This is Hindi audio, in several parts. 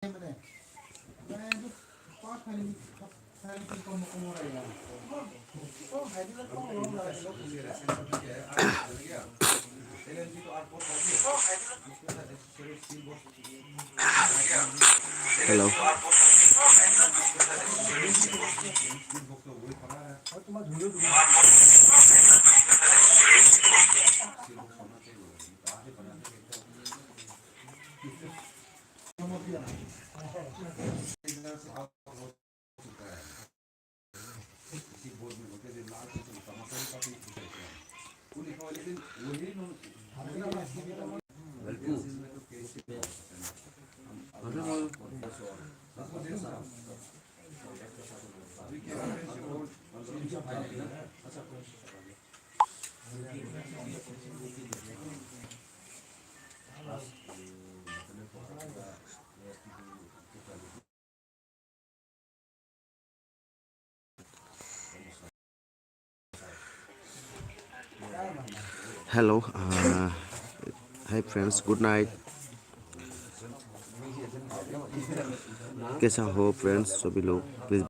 Hello. Hello. Hi friends, good night. कैसा हो फ्रेंड्स सभी लोग please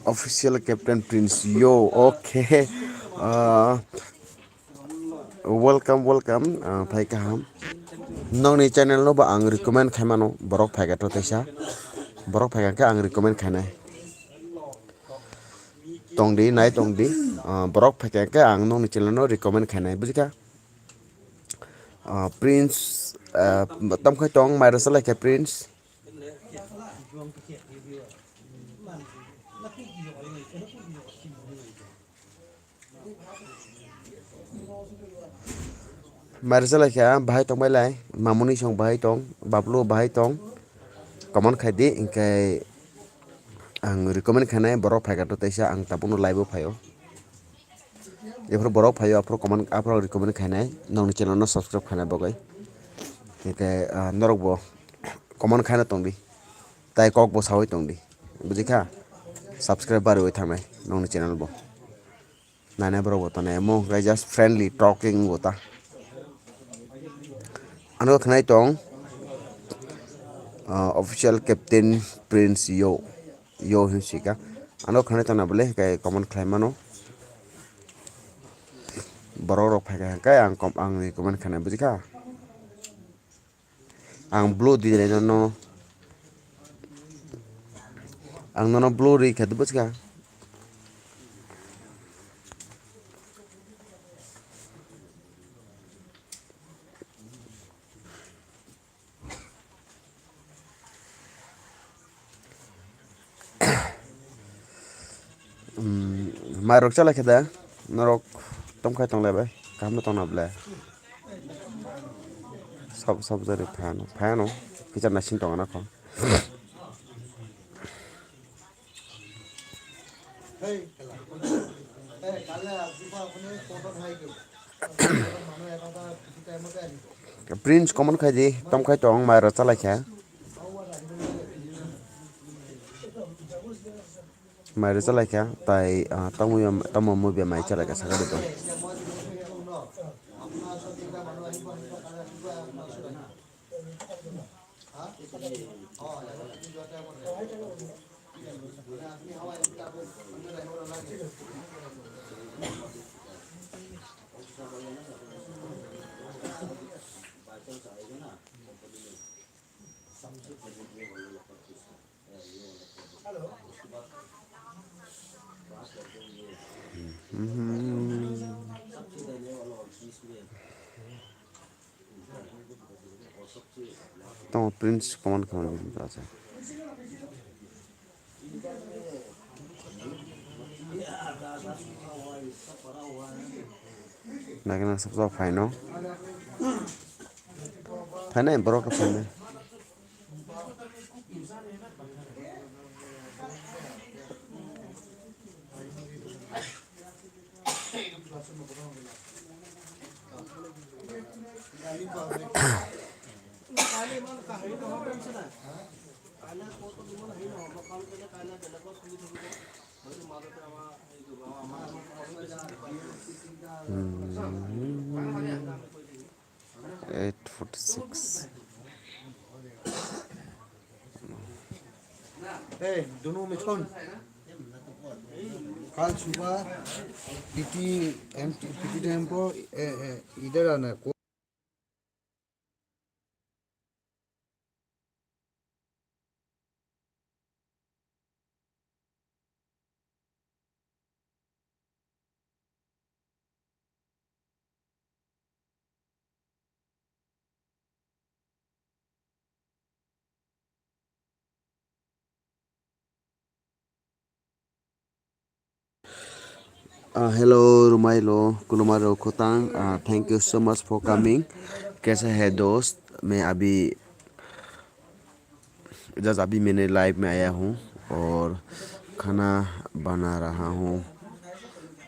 official Captain Prince yo okay welcome phai kaham nong ni channel no ba ang recommend khaimano borok phai to tesa borok phai ka ang recommend khainai tongdi nai tongdi borok phai ka ang nong ni channel no recommend khainai bujika Prince tam khai tong mai rasala ke Prince mai rasala ke bahai tong bai lai mamuni song bahai tong bablu bahai tong common khai di ingkai ang recommend khainai borok phai to tesa ang tapuno live phaio এফর বড় ফাইও আফর কমান আফর রিকমেন্ড খাইনাই নংনি চ্যানেল ন সাবস্ক্রাইব খাইনাই বগাই এতে নরক ব কমান খাইনা তংদি তাই কক ব সাওই তংদি বুঝিখা সাবস্ক্রাইব বারে ওই থামাই নংনি চ্যানেল ব নাইনা বড় বতা না এমো গাই জাস্ট ফ্রেন্ডলি টকিং বতা আনো খাইনাই তং অফিশিয়াল ক্যাপ্টেন প্রিন্স ইয়ো হিসিকা আনো খাইনাই তং না বলে গাই কমান খাইমানো borok rok phai ka ang recommend khana bujika ang blue di no ang no blue ri khat bujika mai rok chala khada norok tom khai tong lebai kam no tong na ble sab jari phano kichar na sing tong na ko Prince common khai di tom khai tong mai rok chala kha mai rok chala kha tai tamu mu be mai chala ka saga do tong Prince common আছে Nagana sabso fine no. Fine bro ka fine. Hmm. 8:46. दोनों में छोड़ कल सुबह पीटी टेम्पो इधर आना Hello Rumailo, Kulumaro Kotang, thank you so much for coming. कैसा है दोस्त? मैं अभी मैंने लाइव में आया हूँ और खाना बना रहा हूँ,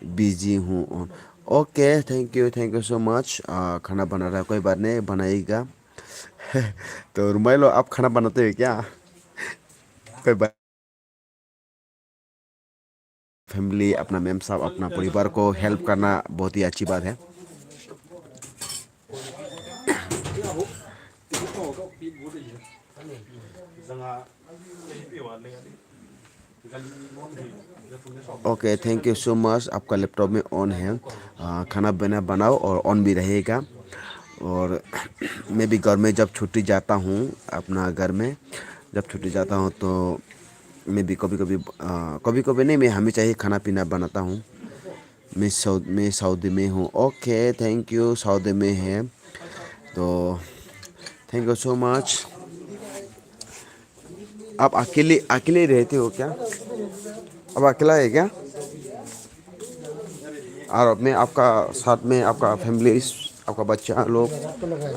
बिजी हूँ। Okay, thank you so much. खाना बना रहा है, कोई बात नहीं, बनाइएगा। तो रुमाइलो आप खाना बनाते हो क्या? कोई बात, फैमिली, अपना मेम साहब, अपना परिवार को हेल्प करना बहुत ही अच्छी बात है। Okay, thank you so much. आपका लैपटॉप में ऑन है, खाना बनाओ और ऑन भी रहेगा। और मैं भी घर में जब छुट्टी जाता हूँ, अपना घर में जब छुट्टी जाता हूँ तो मैं भी कभी कभी नहीं, मैं हमेशा ही खाना पीना बनाता हूँ। मैं सऊदी में हूँ। ओके, थैंक यू, सऊदी में है तो थैंक यू सो मच। आप अकेले अकेले रहते हो क्या? अब अकेला है क्या? और में आपका साथ में आपका फैमिली, आपका बच्चा लोग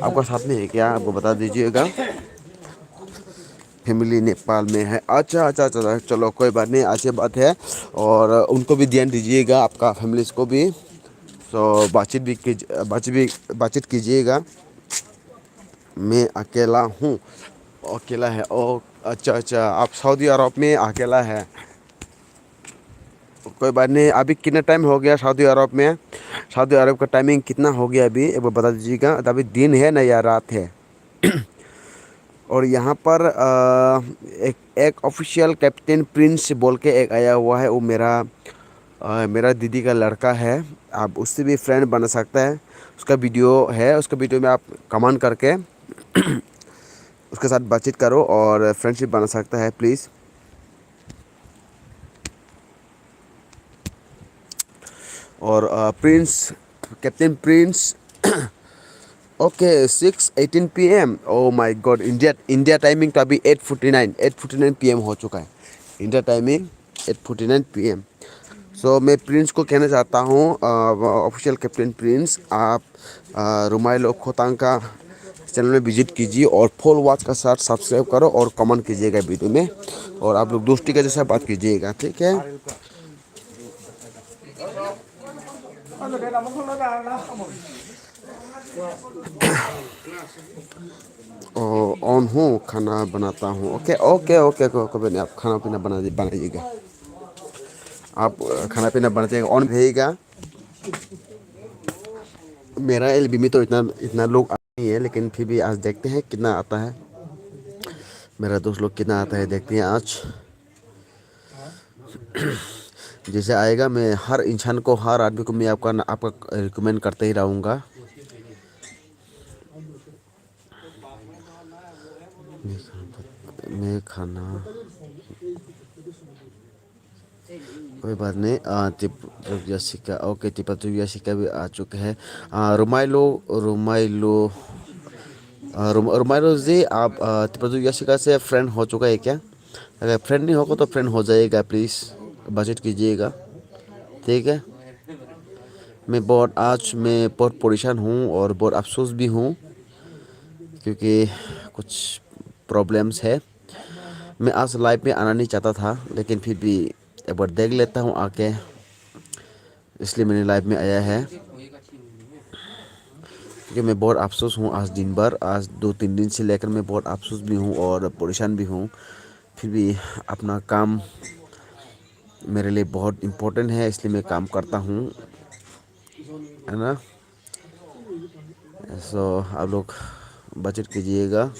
आपका साथ में है क्या? आपको बता दीजिएगा। फैमिली नेपाल में है। अच्छा, चलो कोई बात नहीं, अच्छी बात है। और उनको भी ध्यान दीजिएगा, आपका फैमिलीज को भी। तो बातचीत कीजिएगा। मैं अकेला हूँ। अकेला है ओ, अच्छा, आप सऊदी अरब में अकेला है। कोई बात नहीं। अभी कितना टाइम हो गया सऊदी अरब में? सऊदी अरब का टाइमिंग कितना हो गया अभी, एक बार बता दीजिएगा। अभी दिन है ना या रात है? और यहाँ पर एक ऑफिशियल कैप्टन प्रिंस बोल के एक आया हुआ है, वो मेरा दीदी का लड़का है। आप उससे भी फ्रेंड बना सकता है। उसका वीडियो है, उसका वीडियो में आप कमेंट करके उसके साथ बातचीत करो और फ्रेंडशिप बना सकता है, प्लीज़। और captain Prince, okay, 6:18 PM। Oh my God, India timing तो अभी 8:49 PM हो चुका है। India timing 8:49 PM। सो मैं प्रिंस को कहना चाहता हूँ, ऑफिशियल कैप्टन प्रिंस, आप रुमाइलो खोतांग का चैनल में विजिट कीजिए और फुल वॉच का साथ सब्सक्राइब करो और कमेंट कीजिएगा वीडियो में। और आप लोग दोस्ती के जैसा बात कीजिएगा, ठीक है? ऑन हूँ, खाना बनाता हूँ। ओके, कोई नहीं, आप खाना पीना बनाइएगा। आप खाना पीना बनाते हैं, ऑन रहेगा। मेरा एलबी में तो इतना इतना लोग नहीं है, लेकिन फिर भी आज देखते हैं कितना आता है। मेरा दोस्त लोग कितना आता है, देखते हैं आज। जैसे आएगा, मैं हर इंसान को, हर आदमी को मैं आपका रिकमेंड करते ही रहूँगा। मैं खाना, कोई बात नहीं। यासिका, ओके, यासिका भी आ चुके हैं। रुमाइलो जी, आप यासिका से फ्रेंड हो चुका है क्या? अगर फ्रेंड नहीं होगा तो फ्रेंड हो जाएगा, प्लीज़ बजट कीजिएगा, ठीक है? मैं बहुत परेशान हूँ और बहुत अफसोस भी हूँ क्योंकि कुछ प्रॉब्लम्स है। मैं आज लाइव में आना नहीं चाहता था, लेकिन फिर भी एक बार देख लेता हूँ आके, इसलिए मैंने लाइव में आया है। क्योंकि मैं बहुत अफसोस हूँ आज दिन भर, आज 2-3 दिन से लेकर मैं बहुत अफसोस भी हूँ और परेशान भी हूँ। फिर भी अपना काम मेरे लिए बहुत इम्पोर्टेंट है, इसलिए मैं काम करता हूँ, है ना। सो आप लोग बचत कीजिएगा।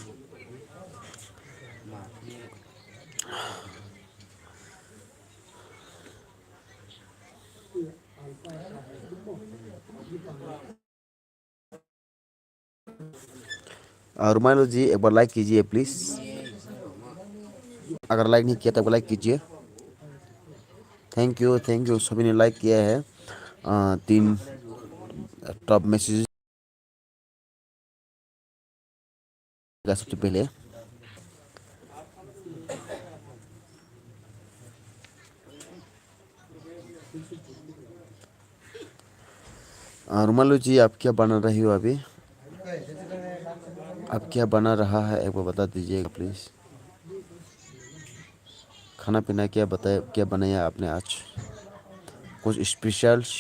और मान लो जी, एक बार लाइक कीजिए प्लीज़। अगर लाइक नहीं किया तो एक बार लाइक कीजिए। थैंक यू, सभी ने लाइक किया है। 3 टॉप मैसेज का सबसे पहले। रुमालू जी, आप क्या बना रही हो अभी? आप क्या बना रहा है, एक बार बता दीजिएगा प्लीज़। खाना पीना क्या बनाया आपने आज? कुछ स्पेशल्स?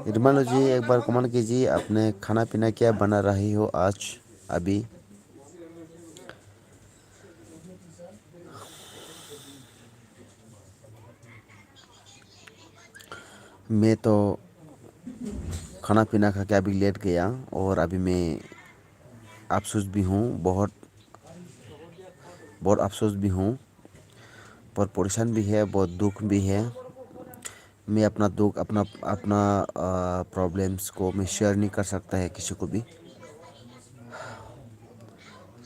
रुमालू जी, एक बार कमेंट कीजिए, आपने खाना पीना क्या बना रही हो आज अभी? मैं तो खाना पीना खा के अभी लेट गया और अभी मैं अफसोस भी हूँ, बहुत बहुत अफसोस भी हूँ, बहुत परेशान भी है, बहुत दुख भी है। मैं अपना दुख, अपना अपना प्रॉब्लम्स को मैं शेयर नहीं कर सकता है किसी को भी,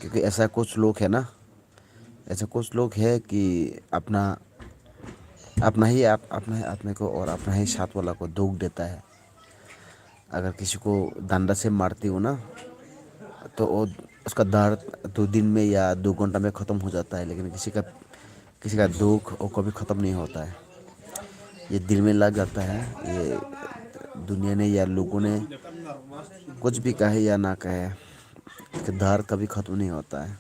क्योंकि ऐसा कुछ लोग है ना, ऐसा कुछ लोग है कि अपना अपना ही अपने को और अपना ही साथ वाला को दुख देता है। अगर किसी को डंडा से मारती हो ना, तो वो उसका दर्द 2 दिन में या 2 घंटा में ख़त्म हो जाता है, लेकिन किसी का दुख वो कभी ख़त्म नहीं होता है। ये दिल में लग जाता है। ये दुनिया ने या लोगों ने कुछ भी कहे या ना कहे, कि दर्द कभी ख़त्म नहीं होता है।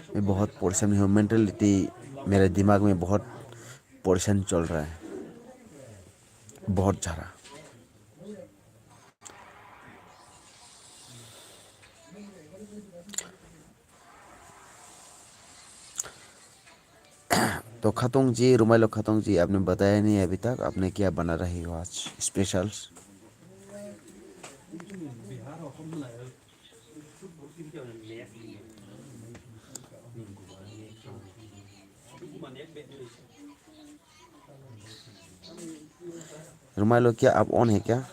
मैं बहुत परेशान हूँ, मेंटलिटी मेरे दिमाग में बहुत परेशान चल रहा है, बहुत ज़्यादा। तो खातून जी, रुमाइलो खातून जी, आपने बताया नहीं अभी तक आपने क्या बना रही हो आज स्पेशल्स? रुमाइलो, क्या आप ऑन है क्या?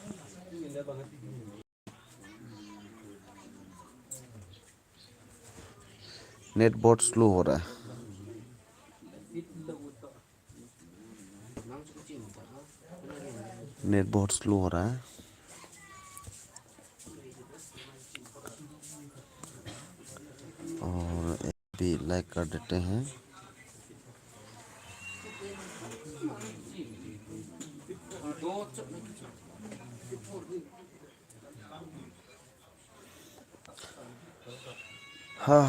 नेट बहुत स्लो हो रहा है। नेट बहुत स्लो हो रहा है। और भी लाइक कर देते हैं। हाँ।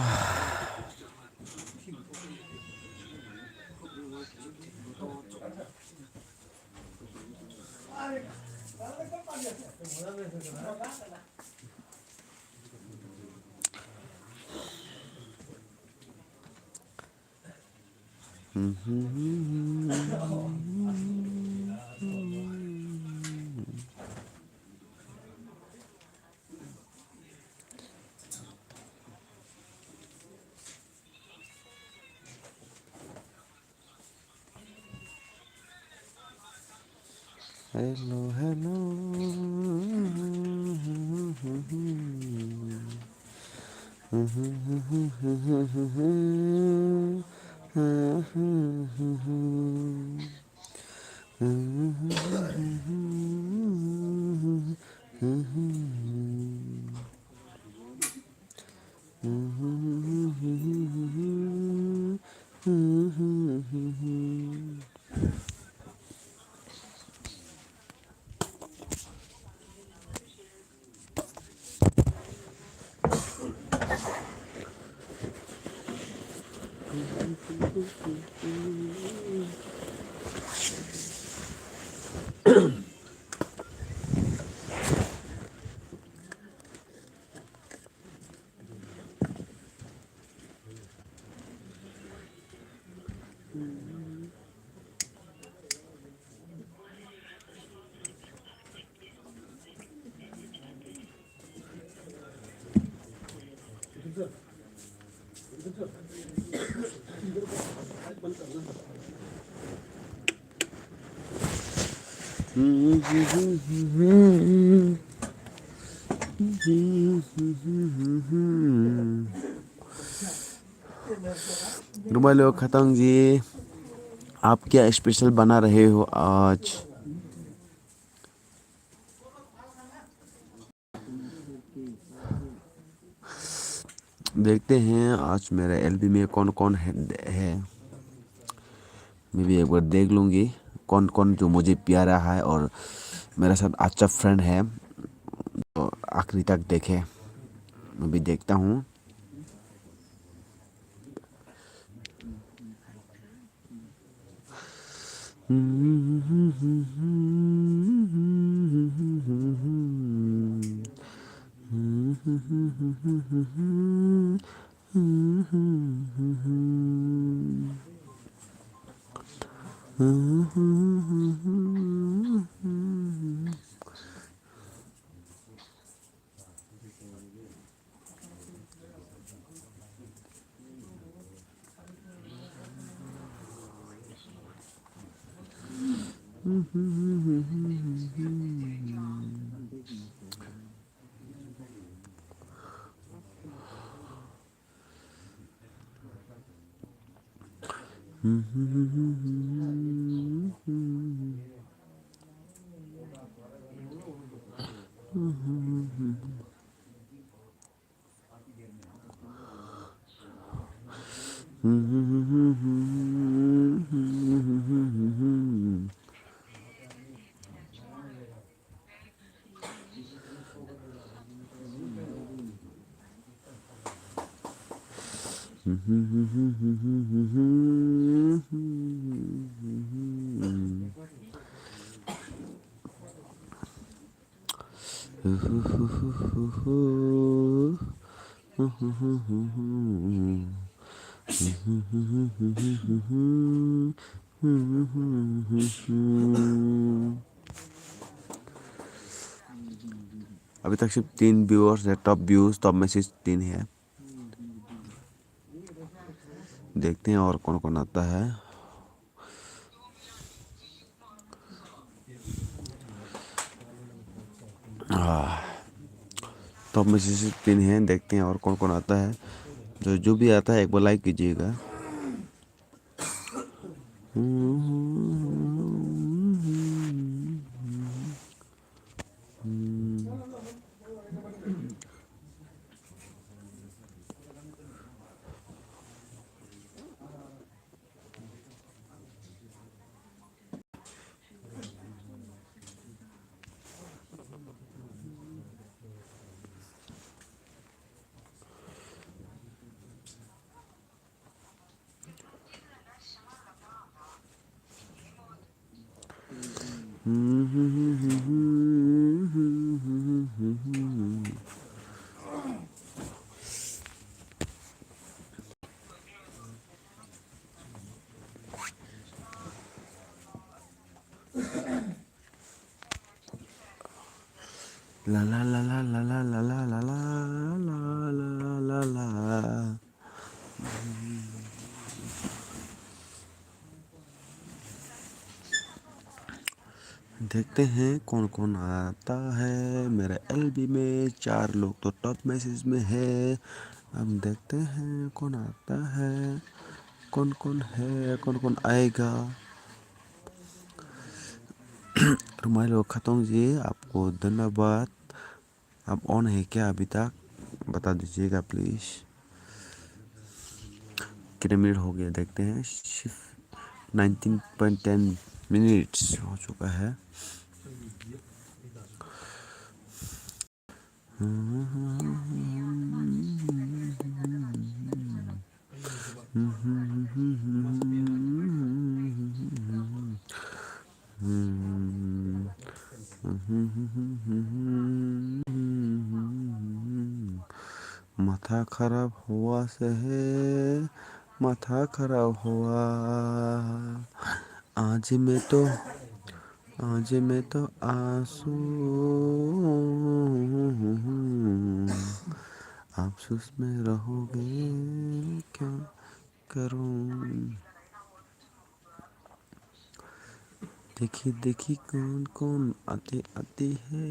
Hello hello. रुमालो खतंग जी, आप क्या स्पेशल बना रहे हो आज? देखते हैं आज मेरे एलबी में कौन कौन है। मैं भी एक बार देख लूँगी कौन कौन जो मुझे प्यारा है और मेरे साथ अच्छा फ्रेंड है, तो आखिरी तक देखे। मैं भी देखता हूँ। अभी तक सिर्फ 3 व्यूअर्स है, टॉप व्यूज टॉप मैसेज 3 है। देखते हैं और कौन कौन आता है। टॉप मैसेज 3 है, देखते हैं और कौन कौन आता है। जो जो भी आता है एक बार लाइक कीजिएगा। ला ला ला ला ला ला ला ला ला ला ला ला ला। देखते हैं कौन कौन आता है मेरे एलबी में। 4 लोग तो टॉप मैसेज में है। अब देखते हैं कौन आता है, कौन कौन है, कौन कौन आएगा। रुमाइलो खतों जी, आपको धन्यवाद। आप ऑन है क्या अभी तक, बता दीजिएगा प्लीज़। कितने मिनट हो गया देखते हैं। 19.10 मिनट्स हो चुका है। माथा खराब हुआ से है, माथा खराब हुआ। आज में तो आंसू, अफसोस में रहोगे, क्या करूं। देखी देखी कौन कौन आते आते है।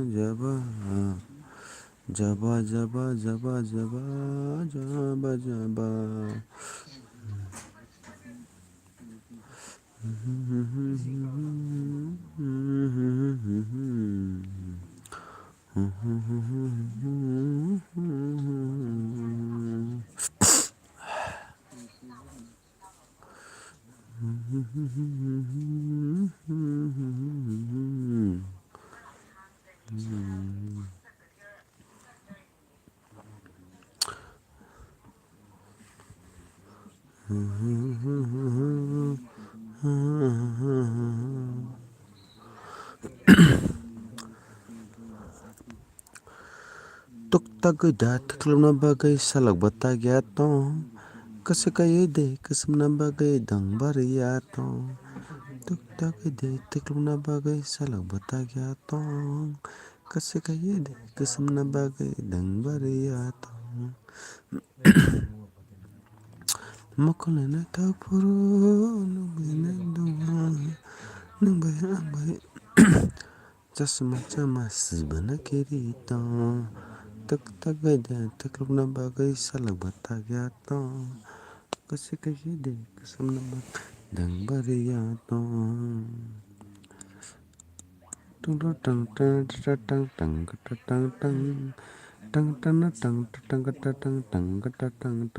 जबा जबा जबा जबा जबा जबा जबा। Tuk taguda taklum na bagay sa lagbatagyato. Kasi kayo de kasam na bagay dang bariyato. Tuk taguda taklum na bagay sa lagbatagyato. Kasi kayo de kasam na bagay dang bariyato. Makula na tapuro nung binanduwa nung bayabay. Jasma jamas bana kirito. तक तक गए तक रुकना बागई सालक बता गया तो कसे कसे दे कसम न दंग बरिया तो टंग टंग टंग टंग टंग टंग टंग टंग टंग टंग टंग टंग टंग टंग टंग टंग टंग टंग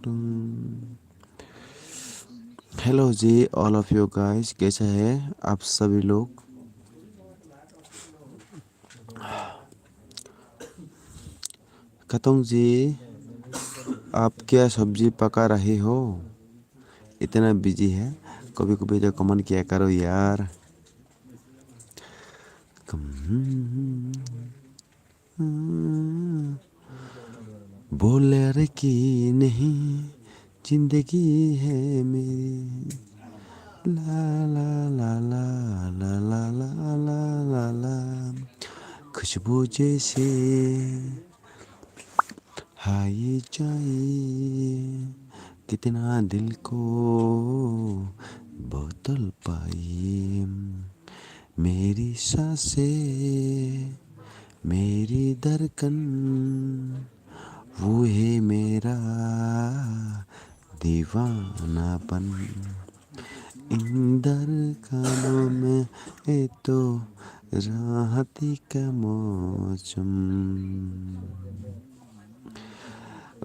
टंग हेलो जी, ऑल ऑफ यू गाइस, कैसे हैं आप सभी लोग। खतों जी, आप क्या सब्जी पका रहे हो, इतना बिजी है। कभी कभी तो कमेंट किया करो यार। बोले रे कि नहीं जिंदगी है मेरी, ला ला ला ला ला ला ला ला ला ला। खुशबू जैसे हाय जाए, कितना दिल को बोतल पाई। मेरी सांसें मेरी धड़कन, वो है मेरा दीवानापन। इन धड़कनों में है तो राहती का मौसम,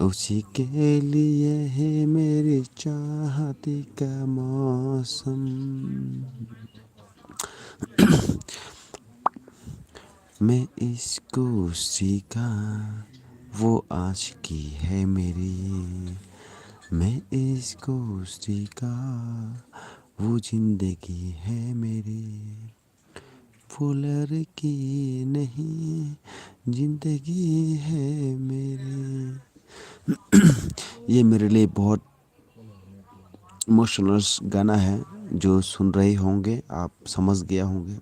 उसी के लिए है मेरी चाहती का मौसम। मैं इसको सीखा, वो आशिकी है मेरी। मैं इसको सीखा, वो जिंदगी है मेरी। वो लड़की नहीं जिंदगी है मेरी। ये मेरे लिए बहुत इमोशनल गाना है, जो सुन रहे होंगे आप समझ गया होंगे।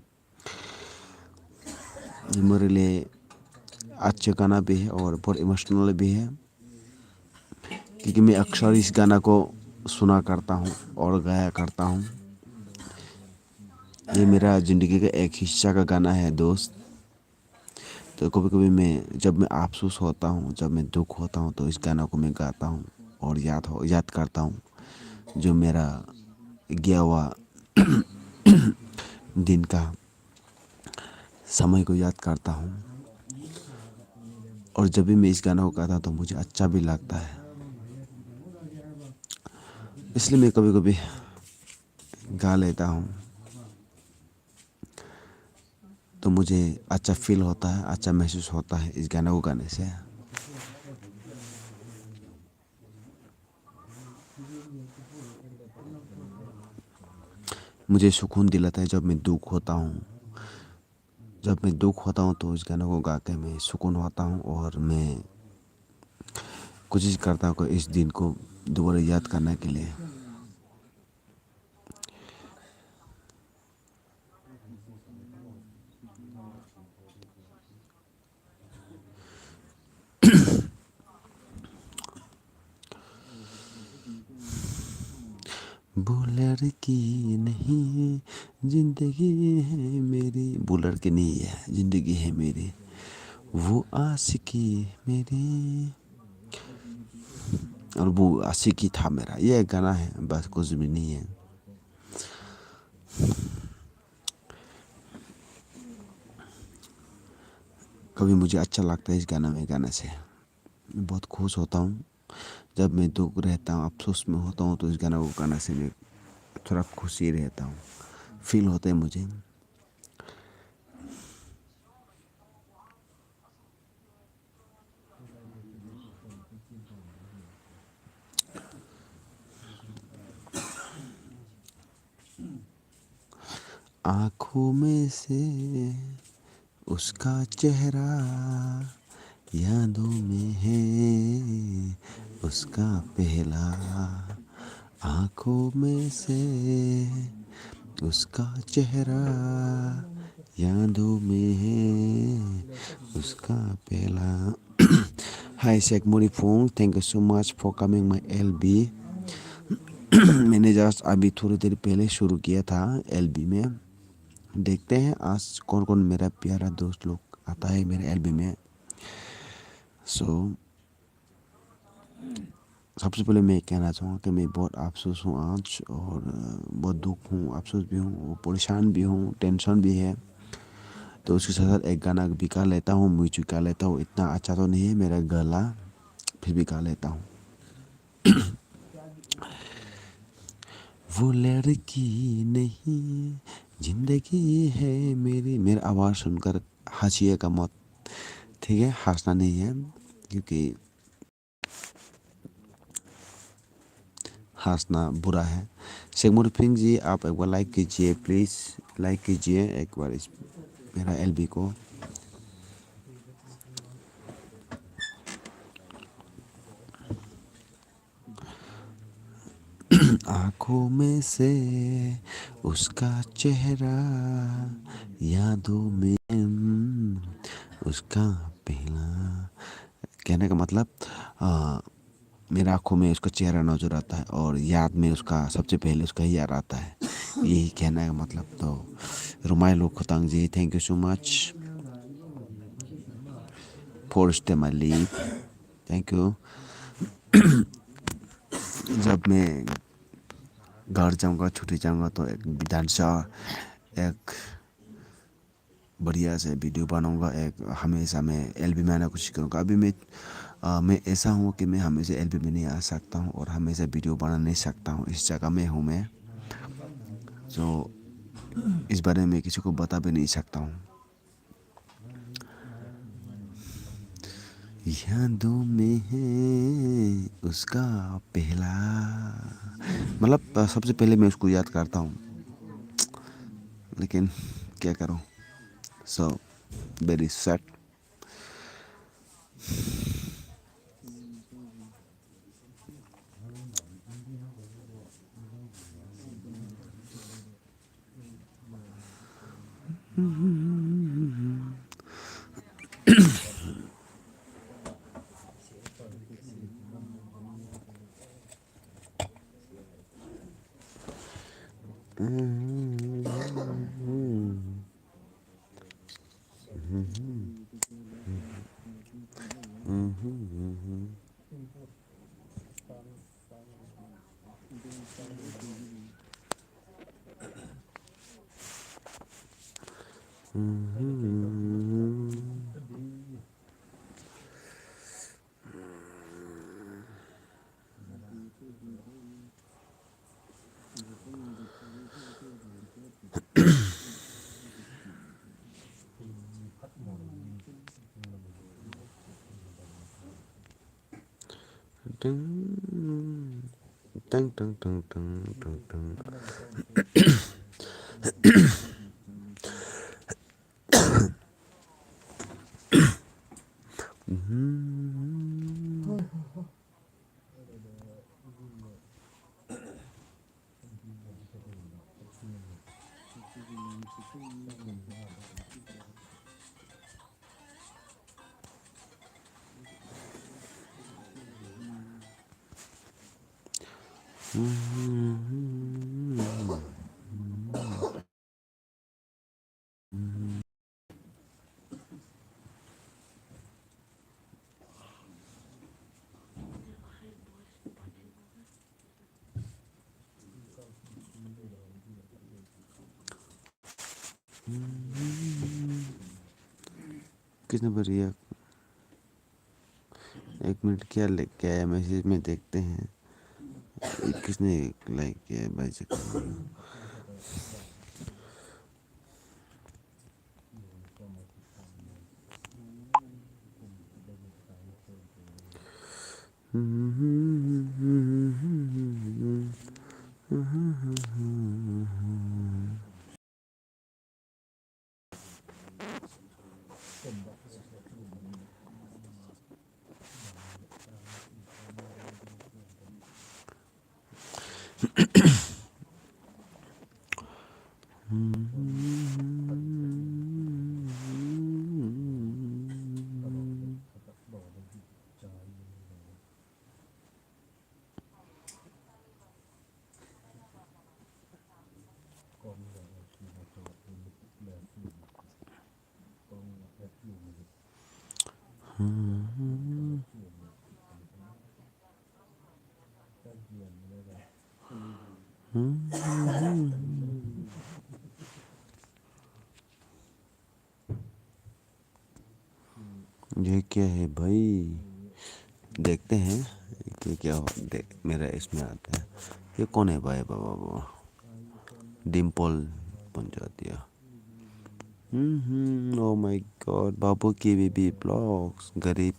ये मेरे लिए अच्छा गाना भी है और बहुत इमोशनल भी है, क्योंकि मैं अक्सर इस गाना को सुना करता हूँ और गाया करता हूँ। ये मेरा ज़िंदगी का एक हिस्सा का गाना है दोस्त। तो कभी कभी मैं जब मैं अफसोस होता हूँ, जब मैं दुख होता हूँ, तो इस गाना को मैं गाता हूँ और याद करता हूँ जो मेरा गया हुआ दिन का समय को याद करता हूँ। और जब भी मैं इस गाना को गाता हूँ तो मुझे अच्छा भी लगता है, इसलिए मैं कभी कभी गा लेता हूँ। तो मुझे अच्छा फील होता है, अच्छा महसूस होता है इस गाना को गाने से। मुझे सुकून दिलाता है जब मैं दुख होता हूँ। जब मैं दुख होता हूँ तो इस गाना को गा के मैं सुकून होता हूँ, और मैं कोशिश करता हूँ कि इस दिन को दोबारा याद करने के लिए। वो लड़की नहीं जिंदगी है मेरी, वो लड़की नहीं है जिंदगी है मेरी, वो आशिकी मेरी, और वो आशिकी था मेरा। ये एक गाना है, बस कुछ भी नहीं है। कभी मुझे अच्छा लगता है इस गाना में गाने से, मैं बहुत खुश होता हूँ। जब मैं दुख रहता हूँ, अफसोस में होता हूँ, तो इस गाना को गाने से मैं थोड़ा खुशी रहता हूँ, फील होता है मुझे। आँखों में से उसका चेहरा यादों में है उसका पहला, आँखों में से उसका चेहरा यादों में है उसका पहला। Hi Sheikh Murifung, thank you so much for coming my LB। मैंने जस्ट अभी थोड़ी देर पहले शुरू किया था LB में। देखते हैं आज कौन कौन मेरा प्यारा दोस्त लोग आता है मेरे LB में। सबसे पहले मैं कहना चाहूँगा कि मैं बहुत अफसोस हूँ आज, और बहुत दुख हूँ, अफसोस भी हूँ, परेशान भी हूँ, टेंशन भी है। तो उसके साथ साथ एक गाना भी गा लेता हूँ, म्यूजिक गा लेता हूँ। इतना अच्छा तो नहीं है मेरा गला, फिर भी गा लेता हूँ। वो लड़की नहीं जिंदगी है मेरी। मेरा आवाज़ सुनकर हंसिएगा मत, ठीक है? हंसना नहीं है, क्योंकि हंसना बुरा है। शेखमुर सिंह जी, आप एक बार लाइक कीजिए प्लीज़, लाइक कीजिए एक बार इस मेरा LB को। आँखों में से उसका चेहरा यादों में उसका पहला। कहने का मतलब मेरे आँखों में उसका चेहरा नजर आता है, और याद में उसका सबसे पहले उसका ही याद आता है। यही कहने का मतलब। तो Rumailo Khutang ji, thank you so much for stay my leave, thank you. जब मैं घर जाऊंगा, छुट्टी जाऊंगा, तो एक विधानसभा एक बढ़िया से वीडियो बनाऊंगा। एक हमेशा मैं LB में आना कोशिश करूँगा। अभी मैं ऐसा हूँ कि मैं हमेशा LB में नहीं आ सकता हूँ, और हमेशा वीडियो बना नहीं सकता हूँ। इस जगह में हूँ मैं, तो इस बारे में किसी को बता भी नहीं सकता हूँ। यादों में है उसका पहला, मतलब सबसे पहले मैं उसको याद करता हूँ, लेकिन क्या करूँ, So very sad. Dun, dun, dun, dun, dun, dun, dun. किसने भरिया 1 मिनट क्या लेके आया मैसेज में देखते हैं किसने लाइक किया है भाई से ये क्या है भाई देखते हैं कि क्या हो मेरा इसमें आता है ये कौन है भाई बाबा बाबा डिम्पल पंजाबिया ओ माय गॉड बाबू की बेबी ब्लॉग्स गरीब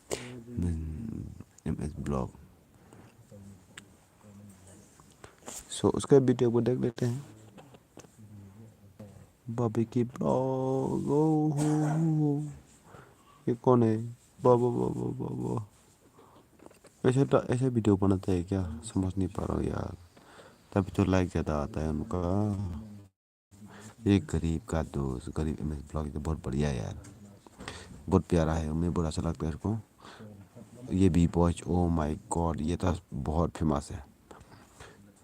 एमएस ब्लॉग सो उसका वीडियो को देख लेते हैं बाबू की ब्लॉग ओ ये कौन है बाबा बाबा बाबा ऐसा वीडियो बनाता है क्या समझ नहीं पा रहा हूँ यार तभी तो लाइक ज़्यादा आता है उनका एक गरीब का दोस्त गरीब एमएस ब्लॉग तो बहुत बढ़िया है यार बहुत प्यारा है मुझे बहुत अच्छा लगता है इसको ये भी वॉच ओ माय गॉड ये तो बहुत फेमस है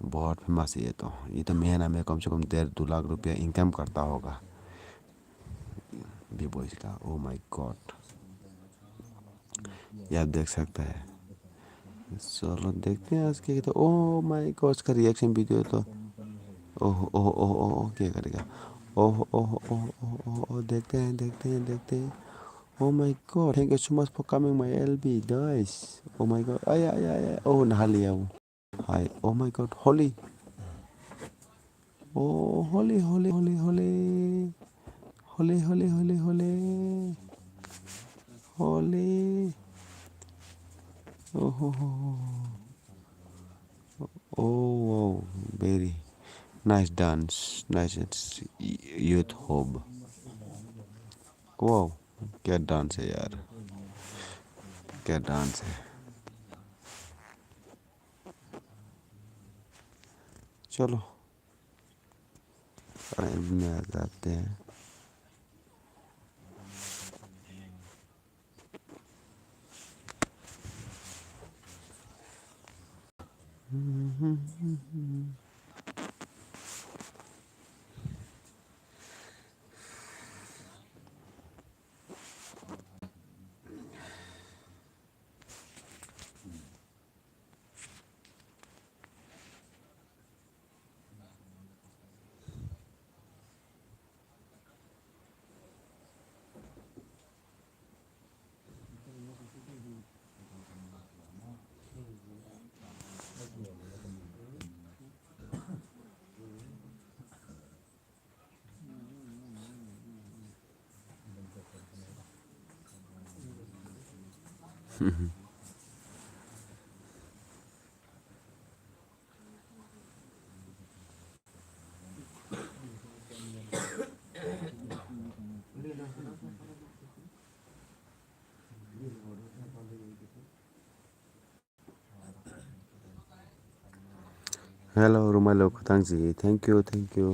ये तो महीना में कम से कम 1.5-2 लाख रुपया इनकम करता होगा बी बॉयज का ओ माय गॉड ये आप देख सकते हैं चलो देखते हैं आज के तो ओ माय गॉड इसका रिएक्शन वीडियो तो ओह ओह ओह ओह क्या करेगा ओह ओह ओह ओह ओह देखते हैं oh my god thank you so much for coming my LB guys oh my god ay oh nahali ako hi oh my god holy oh holy oh wow very nice dance nice it's youth hub wow, क्या डांस है यार, क्या डांस है। चलो टाइम में आ जाते हैं। Hello Rumalo Khatang ji, thank you thank you.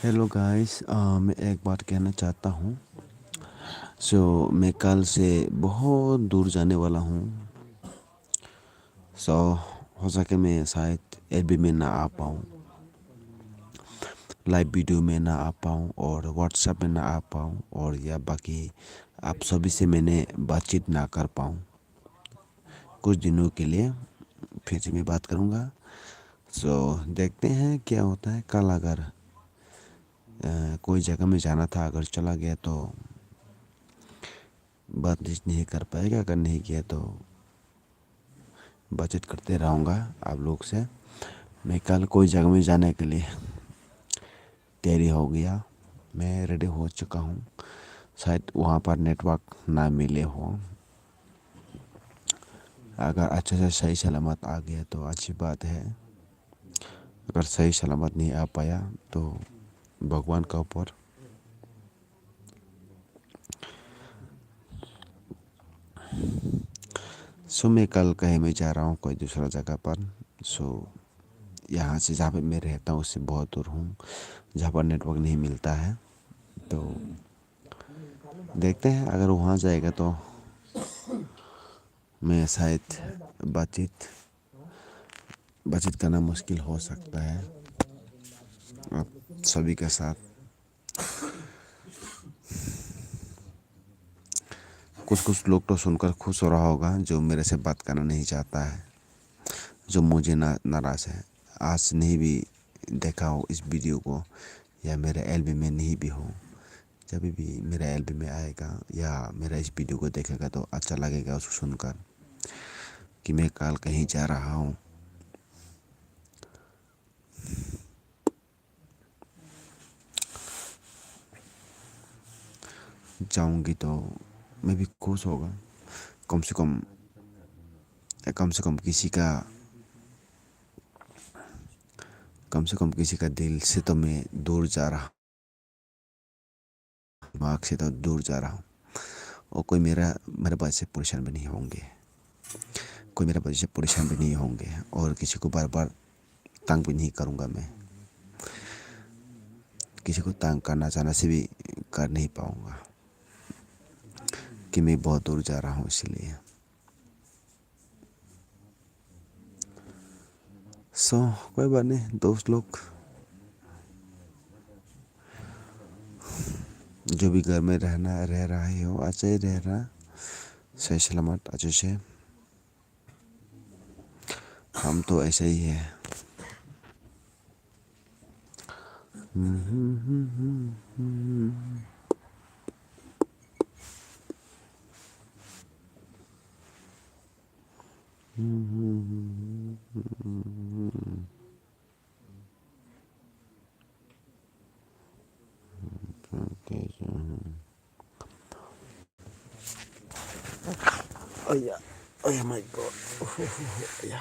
Hello guys, मैं एक बात कहना चाहता हूँ। मैं कल से बहुत दूर जाने वाला हूँ। हो सके मैं शायद एफबी में ना आ पाऊँ, लाइव वीडियो में ना आ पाऊँ और व्हाट्सएप में ना आ पाऊँ, और या बाकी आप सभी से मैंने बातचीत ना कर पाऊँ कुछ दिनों के लिए। फिर से मैं बात करूँगा। देखते हैं क्या होता है। कल अगर कोई जगह में जाना था, अगर चला गया तो बातचीत नहीं कर पाएगा। अगर नहीं किया तो बातचीत करते रहूँगा आप लोग से। मैं कल कोई जगह में जाने के लिए तैयारी हो गया, मैं रेडी हो चुका हूँ। शायद वहाँ पर नेटवर्क ना मिले हो, अगर अच्छे से सही सलामत आ गया तो अच्छी बात है, अगर सही सलामत नहीं आ पाया तो भगवान का ऊपर। सो मैं कल कहीं मैं जा रहा हूँ कोई दूसरा जगह पर। सो यहाँ से जहाँ पे मैं रहता हूँ उससे बहुत दूर हूँ, जहाँ पर नेटवर्क नहीं मिलता है। तो देखते हैं, अगर वहाँ जाएगा तो मैं शायद बातचीत बातचीत करना मुश्किल हो सकता है आप सभी के साथ। कुछ कुछ लोग तो सुनकर खुश हो रहा होगा जो मेरे से बात करना नहीं चाहता है, जो मुझे नाराज़ है। आज नहीं भी देखा हो इस वीडियो को या मेरे एल्बम में नहीं भी हो, जब भी मेरा एल्बम में आएगा या मेरा इस वीडियो को देखेगा तो अच्छा लगेगा उसको सुनकर कि मैं कल कहीं जा रहा हूँ। जाऊंगी तो मैं भी खुश होगा, कम से कम किसी का दिल से तो मैं दूर जा रहा हूँ, दिमाग से तो दूर जा रहा हूँ। और कोई मेरे वजह से परेशान भी नहीं होंगे, और किसी को बार बार तंग भी नहीं करूँगा। मैं किसी को तंग करना चाहना से भी कर नहीं पाऊँगा कि मैं बहुत दूर जा रहा हूँ इसीलिए। सो कोई बात नहीं दोस्त लोग, जो भी घर में रह रहे हो अच्छे ही रहना, सही सलामत अच्छे से। हम तो ऐसे ही है। Oh yeah, oh yeah, my God. Yeah.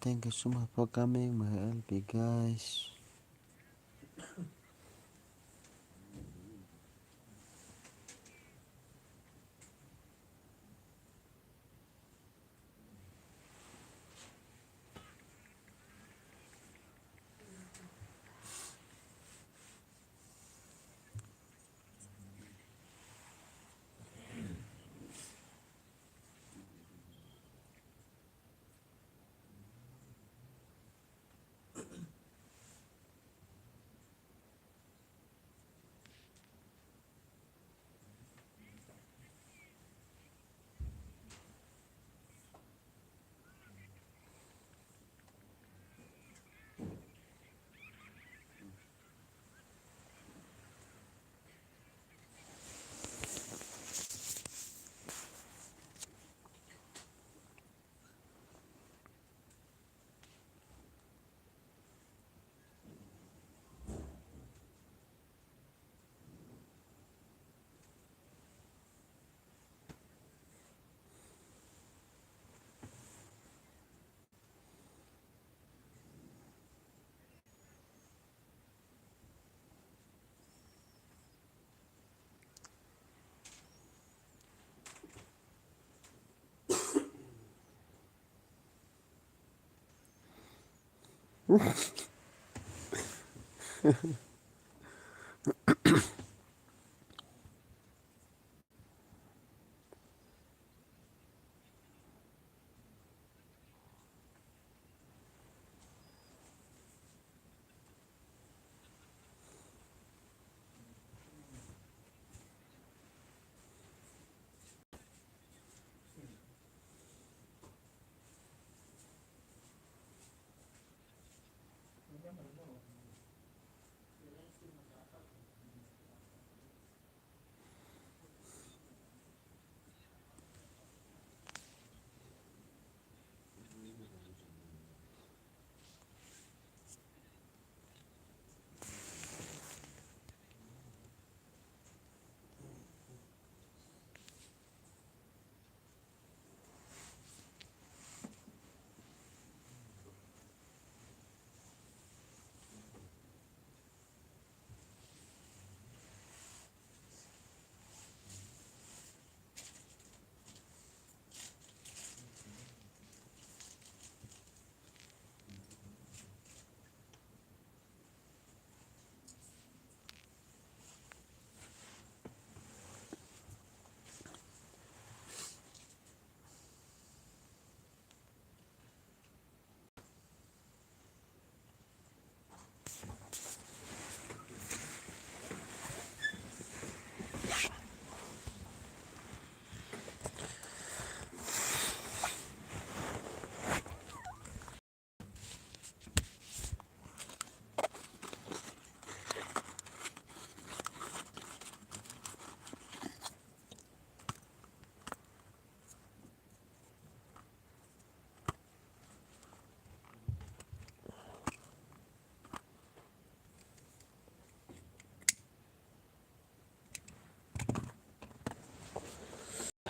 Thank you so much for coming, my LP guys.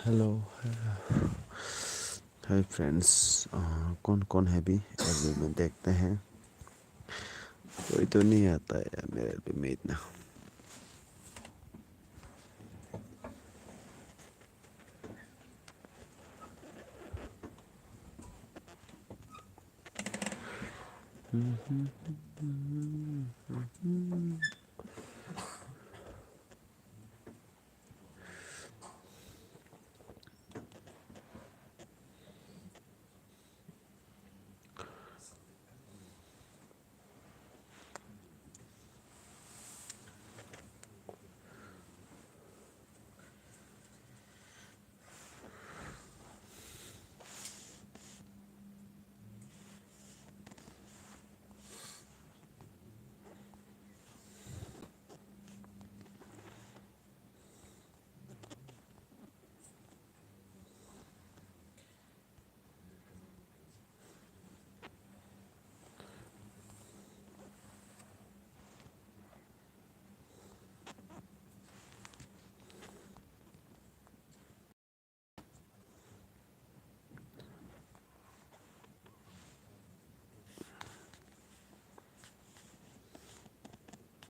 Hello hi friends, कौन कौन है भी अभी में देखते हैं। कोई तो नहीं आता है यार मेरे भी में इतना।